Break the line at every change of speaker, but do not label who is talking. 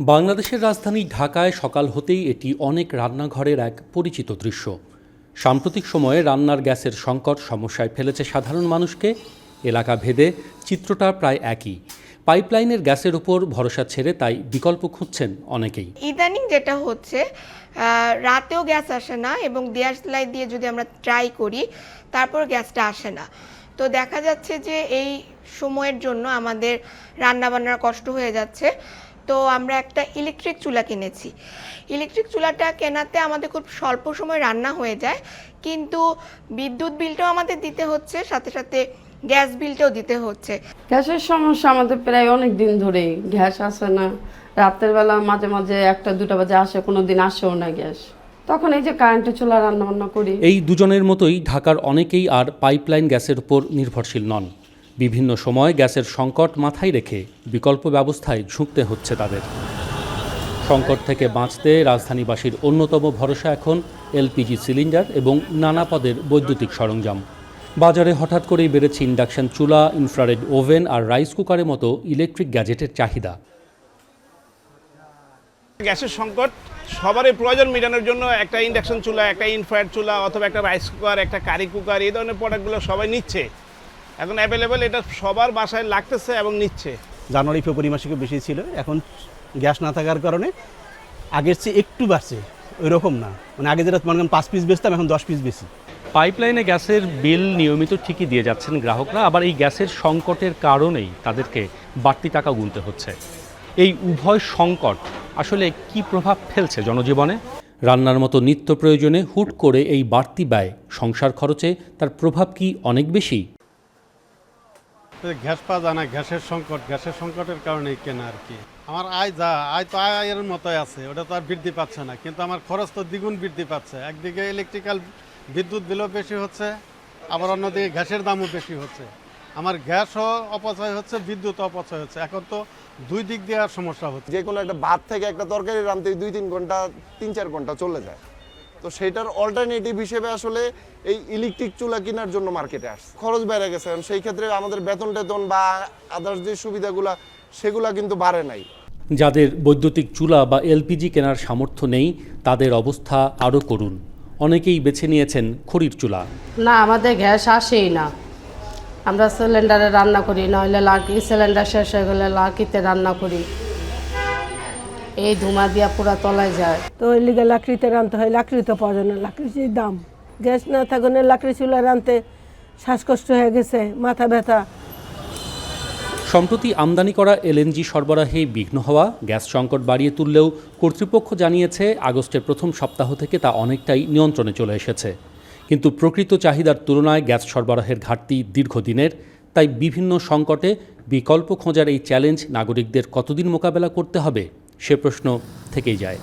বাংলাদেশের রাজধানী ঢাকায় সকাল হতেই এটি অনেক রান্নাঘরের এক পরিচিত দৃশ্য। সাম্প্রতিক সময়ে রান্নার গ্যাসের সংকট সমস্যায় ফেলেছে সাধারণ মানুষকে। এলাকা ভেদে চিত্রটা প্রায় একই। পাইপলাইনের গ্যাসের উপর ভরসা ছেড়ে তাই বিকল্প খুঁজছেন অনেকেই।
ইদানিং যেটা হচ্ছে রাতেও গ্যাস আসে না এবং দেশলাই দিয়ে যদি আমরা ট্রাই করি তারপর গ্যাসটা আসে না। তো দেখা যাচ্ছে যে এই সময়ের জন্য আমাদের রান্নাবান্নার কষ্ট হয়ে যাচ্ছে। তো আমরা একটা ইলেকট্রিক চুলা কিনেছি। ইলেকট্রিক চুলাটা কেনাতে আমাদের খুব স্বল্প সময় রান্না হয়ে যায়, কিন্তু বিদ্যুৎ বিলটাও আমাদের দিতে হচ্ছে, সাথে সাথে গ্যাস বিলটাও দিতে হচ্ছে।
গ্যাসের সমস্যা আমাদের প্রায় অনেক দিন ধরেই, গ্যাস আসে না। রাতের বেলা মাঝে মাঝে 1-2টা বাজে আসে, কোনো দিন আসেও না গ্যাস। তখন এই যে কারেন্টের চুলা রান্নাবান্না করি।
এই দুজনের মতোই ঢাকার অনেকেই আর পাইপলাইন গ্যাসের উপর নির্ভরশীল নন। বিভিন্ন সময় গ্যাসের সংকট মাথায় রেখে বিকল্প ব্যবস্থায় ঝুঁকতে হচ্ছে তাদের। সংকট থেকে বাঁচতে রাজধানীবাসীর অন্যতম ভরসা এখন এলপিজি সিলিন্ডার এবং নানা পদের বৈদ্যুতিক সরঞ্জাম। বাজারে হঠাৎ করেই বেড়েছে ইন্ডাকশন চুলা, ইনফ্রারেড ওভেন আর রাইস কুকারের মতো ইলেকট্রিক গ্যাজেটের চাহিদা।
গ্যাসের সংকট সবারই প্রয়োজন মেটানোর জন্য একটা ইন্ডাকশন চুলা, একটা ইনফ্রারেড চুলা অথবা একটা রাইস কুকার, একটা কারি কুকার, এই ধরনের প্রোডাক্টগুলো সবাই নিচ্ছে। এখন অ্যাভেলেবেল, এটা সবার বাসায় লাগতেছে এবং নিচ্ছে।
জানুয়ারি ফেব্রুয়ারি মাসে খুব বেশি ছিল, এখন গ্যাস না থাকার কারণে আগের চেয়ে একটু বাড়ছে, ওই রকম না। মানে আগে যেটা মনে করেন 5 পিস বেচতাম, এখন 10 পিস বেশি।
পাইপলাইনে গ্যাসের বিল নিয়মিত ঠিকই দিয়ে যাচ্ছেন গ্রাহকরা, আবার এই গ্যাসের সংকটের কারণেই তাদেরকে বাড়তি টাকা গুনতে হচ্ছে। এই উভয় সংকট আসলে কি প্রভাব ফেলছে জনজীবনে? রান্নার মতো নিত্য প্রয়োজনে হুট করে এই বাড়তি ব্যয় সংসার খরচে তার প্রভাব কি অনেক বেশি?
গ্যাস পাওয়া যায় না, গ্যাসের সংকটের কারণেই কেনা আর কি। আমার আয় তো আয়ের মতোই আছে, ওটা তো আর বৃদ্ধি পাচ্ছে না, কিন্তু আমার খরচ তো দ্বিগুণ বৃদ্ধি পাচ্ছে। একদিকে ইলেকট্রিক্যাল বিদ্যুৎ বিলও বেশি হচ্ছে, আবার অন্যদিকে গ্যাসের দামও বেশি হচ্ছে। আমার গ্যাসও অপচয় হচ্ছে, বিদ্যুৎ অপচয় হচ্ছে। এখন তো দুই দিক দিয়ে আর সমস্যা হচ্ছে।
যে কোনো একটা ভাত থেকে একটা তরকারি রাঁধতে 2-3 ঘন্টা 3-4 ঘন্টা চলে যায়। তো সেটার অল্টারনেটিভ হিসেবে আসলে এই ইলেকট্রিক চুলা কেনার জন্য মার্কেটে আসছে। খরচ বেড়ে গেছে, সেই ক্ষেত্রে আমাদের বেতন বা আদার্স যে সুবিধাগুলা সেগুলা কিন্তু বাড়ে নাই।
যাদের বৈদ্যুতিক চুলা বা এলপিজি কেনার সামর্থ্য নেই তাদের অবস্থা আরও করুণ। অনেকেই বেছে নিয়েছেন খড়ির চুলা।
না, আমাদের গ্যাস আসেই না। আমরা সিলিন্ডারে রান্না করি, নইলে লাকি সিলিন্ডার শেষ হয়ে গেলে লাকিতে রান্না করি। এই ধুমা দিয়া পুরা তলায় যায়।
তো ওই লিগে লাকড়িতে রাঁধতে হয়, লাকড়ি তো পাওয়া যায় না, লাকড়ির দাম। গ্যাস না থাকলে লাকড়ি চুলা রাঁধতে শ্বাসকষ্ট হয়ে গেছে, মাথা ব্যথা।
সম্প্রতি আমদানি করা এলএনজি সরবরাহে বিঘ্ন হওয়া গ্যাস সংকট বাড়িয়ে তুললেও কর্তৃপক্ষ জানিয়েছে আগস্টের প্রথম সপ্তাহ থেকে তা অনেকটাই নিয়ন্ত্রণে চলে এসেছে। কিন্তু প্রকৃত চাহিদার তুলনায় গ্যাস সরবরাহের ঘাটতি দীর্ঘদিনের। তাই বিভিন্ন সংকটে বিকল্প খোঁজার এই চ্যালেঞ্জ নাগরিকদের কতদিন মোকাবেলা করতে হবে সে প্রশ্ন থেকেই যায়।